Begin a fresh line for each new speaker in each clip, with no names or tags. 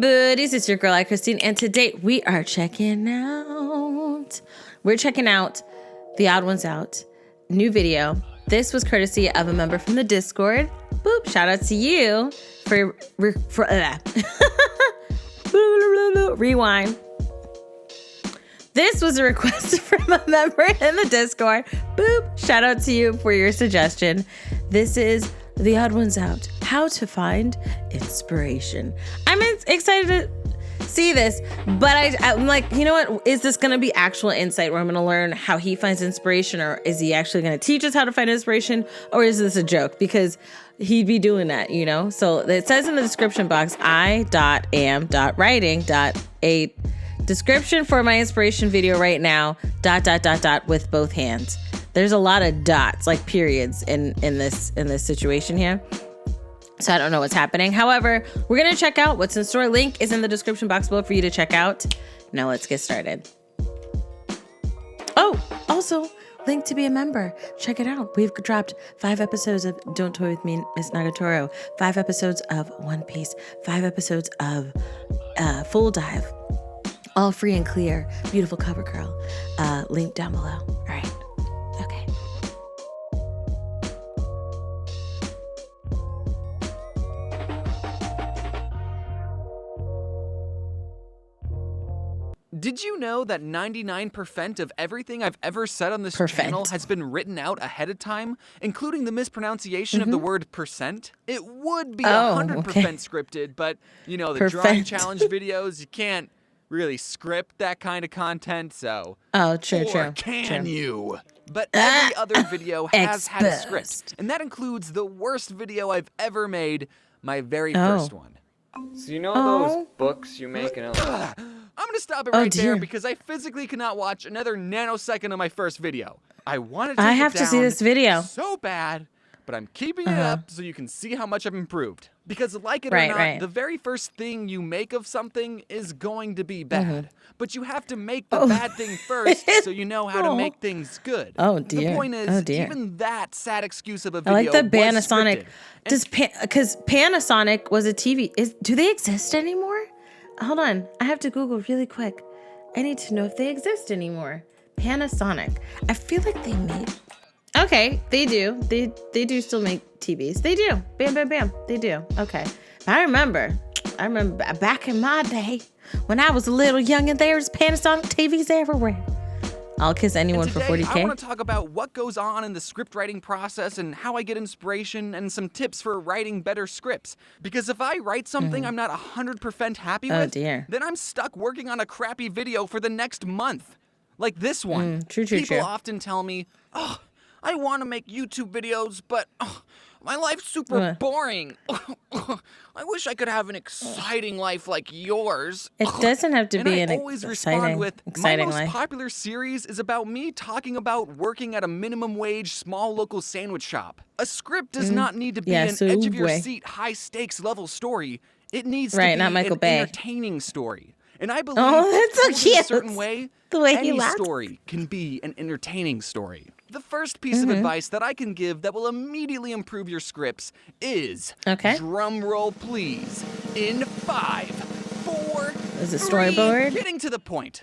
buddies, it's your girl AyChristene, and today we're checking out TheOdd1sOut new video. This was courtesy of a member from the Discord. Boop! Shout out to you for rewind. This was a request from a member in the Discord. Boop! Shout out to you for your suggestion. This is TheOdd1sOut, how to find inspiration. I'm excited to see this, but I'm like, you know what? Is this going to be actual insight where I'm going to learn how he finds inspiration, or is he actually going to teach us how to find inspiration, or is this a joke? Because he'd be doing that, you know? So it says in the description box, I.am.writing. A description for my inspiration video right now, ... with both hands. There's a lot of dots, like periods in this situation here. So I don't know what's happening. However, we're going to check out what's in store. Link is in the description box below for you to check out. Now let's get started. Oh, also link to be a member. Check it out. We've dropped 5 episodes of Don't Toy With Me, Miss Nagatoro, 5 episodes of One Piece, 5 episodes of Full Dive, all free and clear. Beautiful cover girl. Link down below. All right. Okay.
Did you know that 99% of everything I've ever said on this channel has been written out ahead of time, including the mispronunciation of the word percent? It would be 100% scripted, but, you know, the drawing challenge videos, you can't really script that kind of content, so...
Oh, true.
Can you? But every other video has had a script, and that includes the worst video I've ever made, my very first one.
So you know those books you make and
I'm gonna stop it right there because I physically cannot watch another nanosecond of my first video. I want to take it
to see this video
so bad, but I'm keeping it up so you can see how much I've improved. Because like it or not, the very first thing you make of something is going to be bad. But you have to make the bad thing first so you know how to make things good.
Oh dear.
The point is, even that sad excuse of a video
I like the
was
Panasonic.
scripted.
Because Panasonic was a TV. Do they exist anymore? Hold on. I have to Google really quick. I need to know if they exist anymore. Panasonic. I feel like they made... Okay, they do. They do still make TVs. They do. Bam, bam, bam. They do. Okay. I remember back in my day when I was a little young and there was Panasonic TVs everywhere. I'll kiss anyone for 40K.
I want to talk about what goes on in the script writing process and how I get inspiration and some tips for writing better scripts. Because if I write something I'm not 100% happy with, then I'm stuck working on a crappy video for the next month. Like this one. People often tell me, oh, I want to make YouTube videos, but my life's super boring. I wish I could have an exciting life like yours.
It doesn't have to be an
always respond with, my most popular series is about me talking about working at a minimum wage small local sandwich shop. A script does not need to be an edge-of-your-seat, high-stakes level story. It needs to be an entertaining story. And I believe in a certain way, any story can be an entertaining story. The first piece of advice that I can give that will immediately improve your scripts is, drum roll please, in 5, 4,
is it storyboard?
Getting to the point.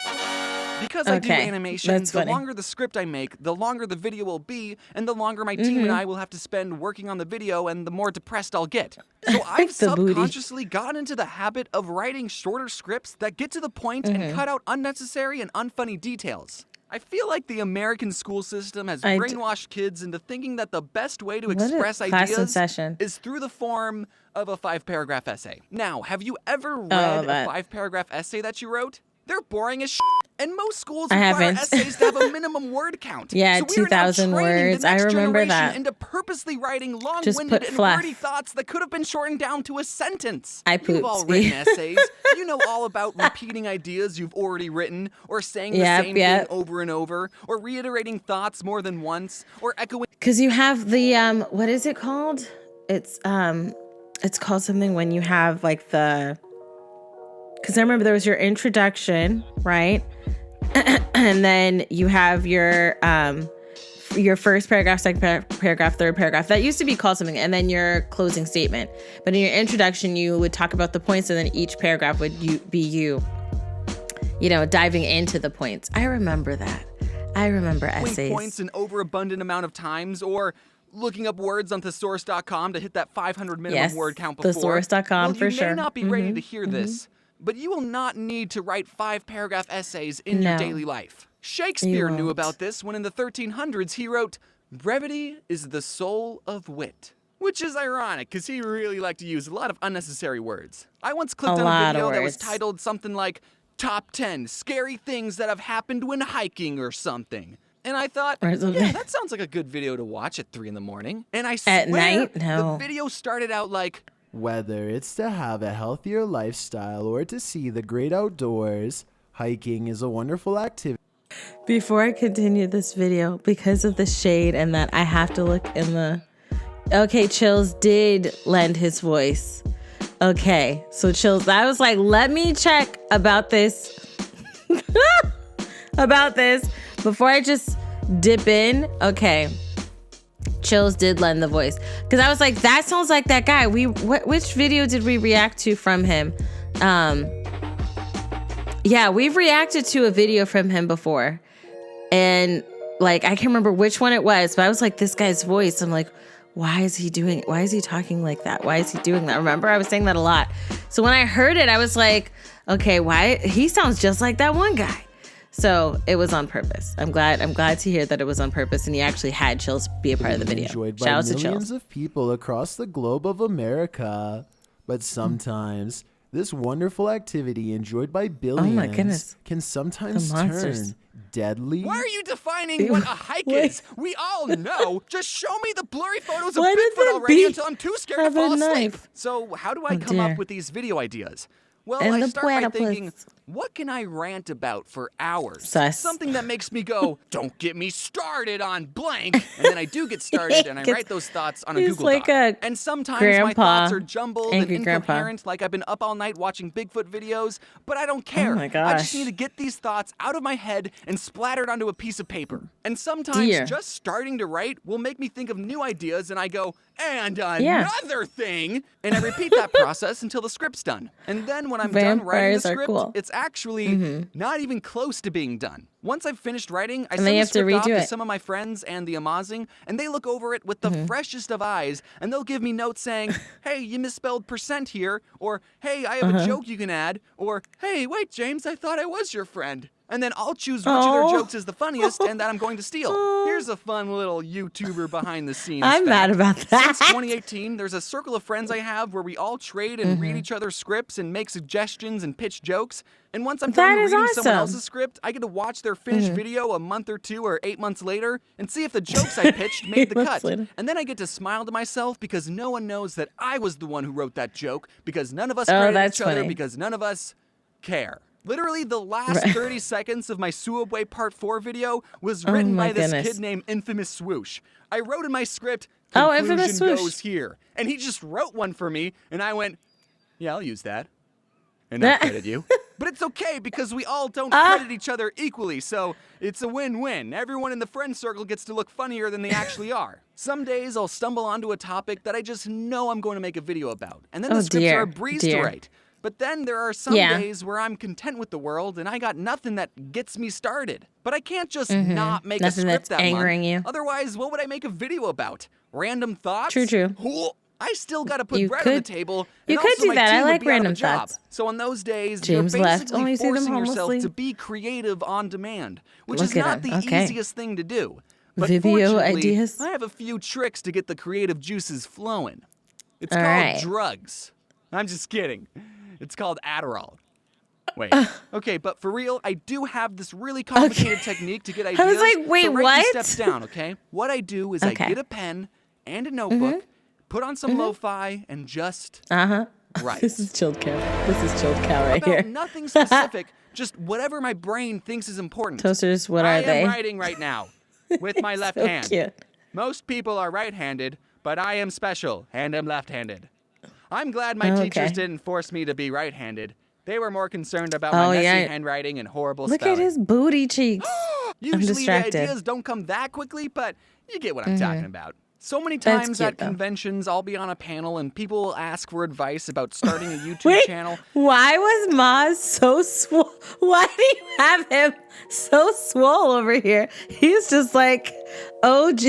Because I do animation, the longer the script I make, the longer the video will be, and the longer my team and I will have to spend working on the video, and the more depressed I'll get. So I've subconsciously gotten into the habit of writing shorter scripts that get to the point and cut out unnecessary and unfunny details. I feel like the American school system has brainwashed kids into thinking that the best way to express ideas is through the form of a 5-paragraph essay. Now, have you ever read a 5-paragraph essay that you wrote? They're boring as shit. And most schools require essays to have a minimum word count.
Yeah,
so
2,000 words. I remember that.
Into purposely writing long-winded and wordy thoughts that could have been shortened down to a sentence. You've all written essays. You know all about repeating ideas you've already written, or saying the same thing over and over, or reiterating thoughts more than once, or echoing.
Because you have the what is it called? It's called something when you have like the. Because I remember there was your introduction, right? And then you have your your first paragraph, second paragraph, third paragraph. That used to be called something, and then your closing statement. But in your introduction, you would talk about the points, and then each paragraph would be you diving into the points. I remember that. I remember essays.
Points an overabundant amount of times, or looking up words on thesaurus.com to hit that 500 minimum word count before.
Thesaurus.com for sure.
You may not be ready to hear this, but you will not need to write 5-paragraph essays in your daily life. Shakespeare knew about this when in the 1300s he wrote, "Brevity is the soul of wit." Which is ironic, because he really liked to use a lot of unnecessary words. I once clicked on a video that was titled something like, "Top 10 Scary Things That Have Happened When Hiking" or something. And I thought, yeah, that sounds like a good video to watch at 3 a.m. And I swear,
at night? No.
The video started out like,
whether it's to have a healthier lifestyle or to see the great outdoors, hiking is a wonderful activity.
Before I continue this video, because of the shade and that I have to look in the... Okay, Chills did lend his voice. Okay, so Chills, I was like, let me check about this. About this before I just dip in. Okay. Chills did lend the voice. Because I was like, that sounds like that guy. Which video did we react to from him? Yeah, we've reacted to a video from him before. And like, I can't remember which one it was, but I was like, this guy's voice. I'm like, why is he talking like that? Why is he doing that? Remember, I was saying that a lot. So when I heard it, I was like, okay, why? He sounds just like that one guy. So it was on purpose. I'm glad to hear that it was on purpose, and he actually had Chills be a part of the video.
Enjoyed by millions of people across the globe of America. But sometimes this wonderful activity enjoyed by billions can sometimes turn deadly.
Why are you defining what a hike is? We all know. Just show me the blurry photos of Bigfoot already until I'm too scared to fall asleep. So how do I come up with these video ideas? Well, I start by thinking, what can I rant about for hours? Something that makes me go, don't get me started on blank. And then I do get started, and I write those thoughts on a Google Doc. And sometimes my thoughts are jumbled and incoherent, like I've been up all night watching Bigfoot videos, but I don't care.
Oh my gosh.
I just need to get these thoughts out of my head and splattered onto a piece of paper. And sometimes just starting to write will make me think of new ideas, and I go, and another thing, and I repeat that process until the script's done. And then when I'm done writing the script, it's actually not even close to being done. Once I've finished writing, I send the script off to some of my friends and the amazing, and they look over it with the freshest of eyes, and they'll give me notes saying, hey, you misspelled % here, or hey, I have a joke you can add, or hey, wait, James, I thought I was your friend. And then I'll choose which of their jokes is the funniest and that I'm going to steal. Here's a fun little YouTuber behind the scenes.
I'm mad about that.
Since 2018, there's a circle of friends I have where we all trade and read each other's scripts and make suggestions and pitch jokes. And once I'm done reading someone else's script, I get to watch their finished video a month or 2 or 8 months later and see if the jokes I pitched made the cut. And then I get to smile to myself because no one knows that I was the one who wrote that joke, because none of us credit each other, because none of us care. Literally, the last 30 seconds of my Suabwe Part 4 video was written by this kid named Infamous Swoosh. I wrote in my script,
Infamous Swoosh
goes here. And he just wrote one for me, and I went, yeah, I'll use that. And not credit you. But it's okay, because we all don't credit each other equally, so it's a win-win. Everyone in the friend circle gets to look funnier than they actually are. Some days I'll stumble onto a topic that I just know I'm going to make a video about, and then the scripts are a breeze to write. But then there are some days where I'm content with the world and I got nothing that gets me started. But I can't just not make a script that
angering
month.
You.
Otherwise, what would I make a video about? Random thoughts?
True.
I still got to put bread on the table.
You could do that. I like random thoughts.
So on those days,
James
you're basically
only
forcing yourself to be creative on demand, which is not the easiest thing to do. But
video ideas.
I have a few tricks to get the creative juices flowing. It's called drugs. I'm just kidding. It's called Adderall. Wait. Okay, but for real, I do have this really complicated technique to get ideas.
I was like, wait,
write these steps down, okay? What I do is I get a pen and a notebook, put on some lo-fi, and just write.
This is chilled cow. Right here.
Nothing specific, just whatever my brain thinks is important.
Toasters, what are they?
I am writing right now with my left hand.
Cute.
Most people are right-handed, but I am special and am left-handed. I'm glad my teachers didn't force me to be right-handed. They were more concerned about my messy handwriting and horrible spelling.
Look at his booty cheeks.
Usually the ideas don't come that quickly, but you get what I'm talking about. So many times at conventions, I'll be on a panel and people will ask for advice about starting a YouTube channel.
Why was Maz so swole? Why do you have him so swole over here? He's just like OP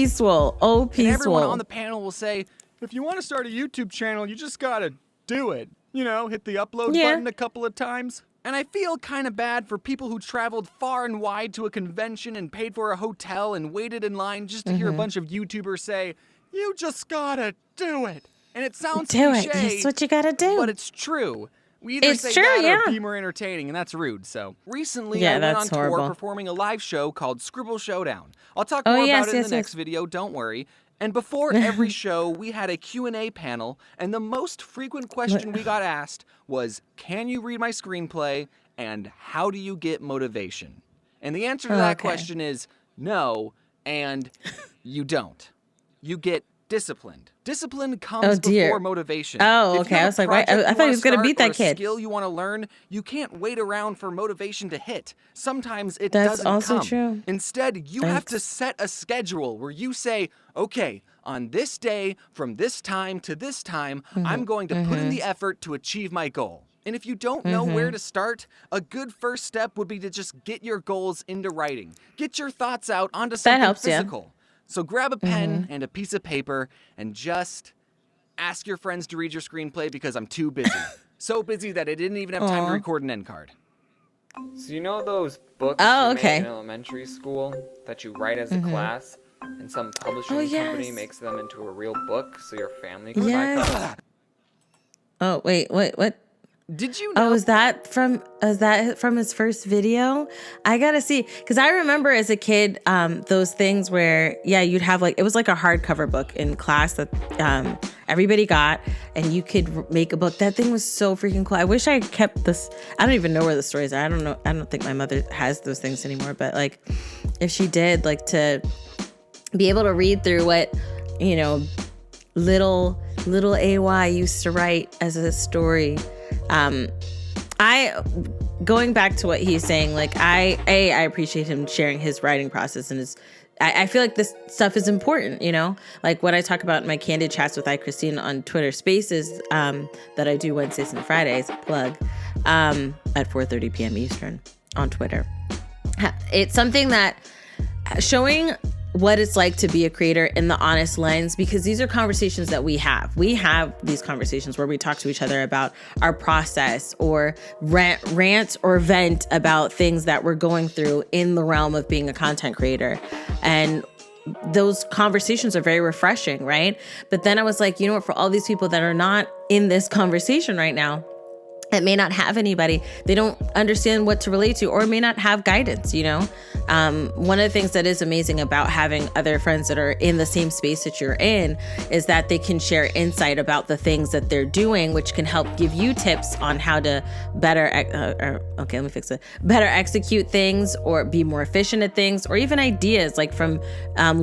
swole, OP
and everyone
swole.
on the panel will say, if you want to start a YouTube channel, you just gotta do it. You know, hit the upload button a couple of times. And I feel kind of bad for people who traveled far and wide to a convention and paid for a hotel and waited in line just to hear a bunch of YouTubers say, you just gotta do it. And it sounds cliche,
That's what you gotta do.
but it's true. We either say that or be more entertaining, and that's rude. So recently I went on tour performing a live show called Scribble Showdown. I'll talk more about it in the next video, don't worry. And before every show, we had a Q&A panel, and the most frequent question we got asked was, can you read my screenplay, and how do you get motivation? And the answer to that question is no, and you don't. You get disciplined. Discipline comes before motivation.
Oh, okay. I was like, I thought he was going to beat that kid.
Skill you want to learn, you can't wait around for motivation to hit. Sometimes it
doesn't come. That's also true.
Instead, you have to set a schedule where you say, okay, on this day, from this time to this time, I'm going to put in the effort to achieve my goal. And if you don't know where to start, a good first step would be to just get your goals into writing. Get your thoughts out onto something physical. So grab a pen and a piece of paper and just ask your friends to read your screenplay because I'm too busy. So busy that I didn't even have time to record an end card.
So you know those books you make in elementary school that you write as a class and some publishing company makes them into a real book so your family can buy copies?
Oh, wait, what?
Did you know?
Oh, is that from his first video? I gotta see, because I remember as a kid, those things where, you'd have it was like a hardcover book in class that everybody got, and you could make a book. That thing was so freaking cool. I wish I kept this. I don't even know where the stories are. I don't know. I don't think my mother has those things anymore. But if she did, to be able to read through what, little AY used to write as a story. Going back to what he's saying, I appreciate him sharing his writing process, and I feel like this stuff is important, when I talk about my candid chats with AyChristene on Twitter Spaces, that I do Wednesdays and Fridays, plug, at 4:30 p.m. Eastern on Twitter. It's something that showing what it's like to be a creator in the honest lens, because these are conversations that we have. We have these conversations where we talk to each other about our process, or rant or vent about things that we're going through in the realm of being a content creator. And those conversations are very refreshing, right? But then I was like, for all these people that are not in this conversation right now, that may not have anybody, they don't understand what to relate to, or may not have guidance, One of the things that is amazing about having other friends that are in the same space that you're in is that they can share insight about the things that they're doing, which can help give you tips on how to better execute things, or be more efficient at things, or even ideas from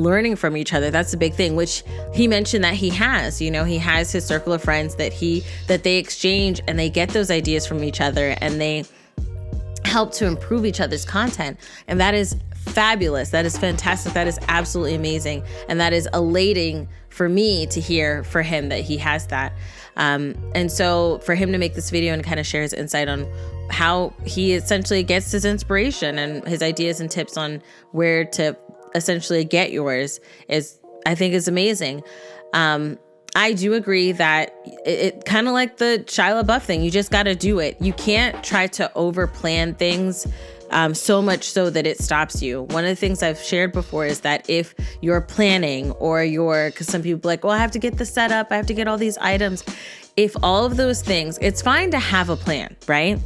learning from each other. That's a big thing, which he mentioned that he has, he has his circle of friends that they exchange, and they get those ideas from each other, and they help to improve each other's content. And that is fabulous. That is fantastic. That is absolutely amazing. And that is elating for me to hear for him that he has that. And so for him to make this video and kind of share his insight on how he essentially gets his inspiration and his ideas and tips on where to essentially get yours I think is amazing. I do agree that it kind of like the Shia LaBeouf thing. You just got to do it. You can't try to over plan things so much so that it stops you. One of the things I've shared before is that if you're planning, or because some people are like, well, I have to get the setup, I have to get all these items. If all of those things, it's fine to have a plan, right?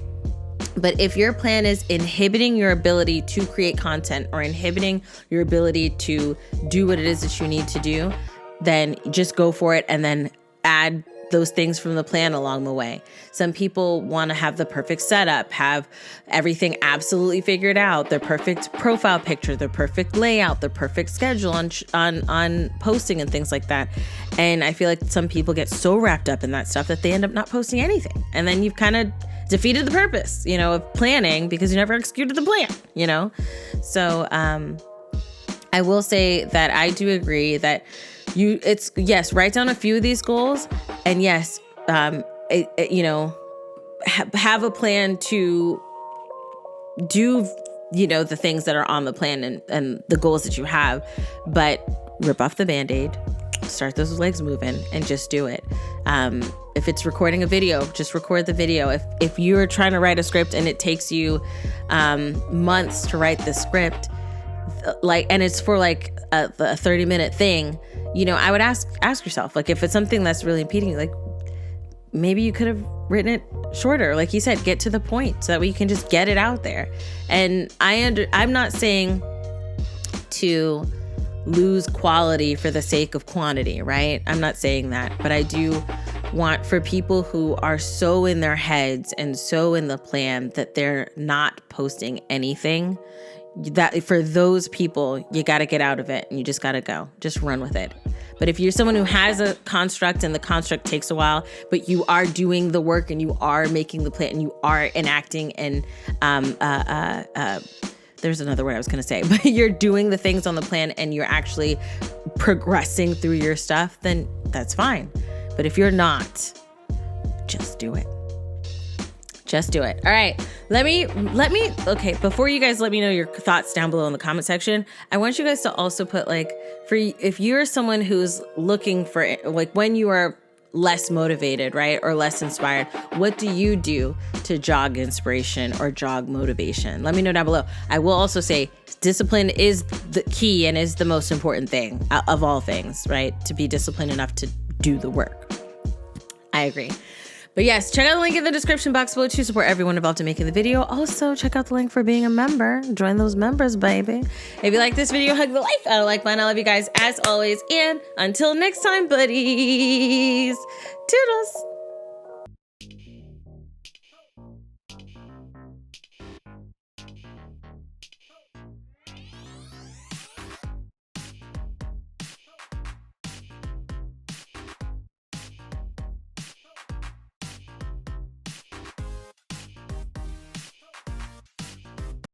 But if your plan is inhibiting your ability to create content, or inhibiting your ability to do what it is that you need to do, then just go for it, and then add those things from the plan along the way. Some people want to have the perfect setup, have everything absolutely figured out, their perfect profile picture, their perfect layout, their perfect schedule on posting and things like that. And I feel like some people get so wrapped up in that stuff that they end up not posting anything. And then you've kind of defeated the purpose, of planning, because you never executed the plan, So I will say that I do agree that yes, write down a few of these goals, and yes, have a plan to do, the things that are on the plan and the goals that you have, but rip off the Band-Aid, start those legs moving, and just do it. If it's recording a video, just record the video. If you're trying to write a script and it takes you months to write the script, and it's for a 30-minute thing, I would ask yourself, if it's something that's really impeding you, maybe you could have written it shorter. Like you said, get to the point so that we can just get it out there. And I'm not saying to lose quality for the sake of quantity, right? I'm not saying that, but I do want for people who are so in their heads and so in the plan that they're not posting anything, that for those people, you got to get out of it and you just got to go, just run with it. But if you're someone who has a construct and the construct takes a while, but you are doing the work and you are making the plan and you are enacting and there's another word I was going to say, but you're doing the things on the plan and you're actually progressing through your stuff, then that's fine. But if you're not, just do it. Just do it. All right. Okay, before you guys let me know your thoughts down below in the comment section, I want you guys to also put if you're someone who's looking for when you are less motivated, right? Or less inspired, what do you do to jog inspiration or jog motivation? Let me know down below. I will also say discipline is the key and is the most important thing of all things, right? To be disciplined enough to do the work. I agree. But yes, check out the link in the description box below to support everyone involved in making the video. Also, check out the link for being a member. Join those members, baby. If you like this video, hug the life out of like mine. I love you guys as always. And until next time, buddies. Toodles.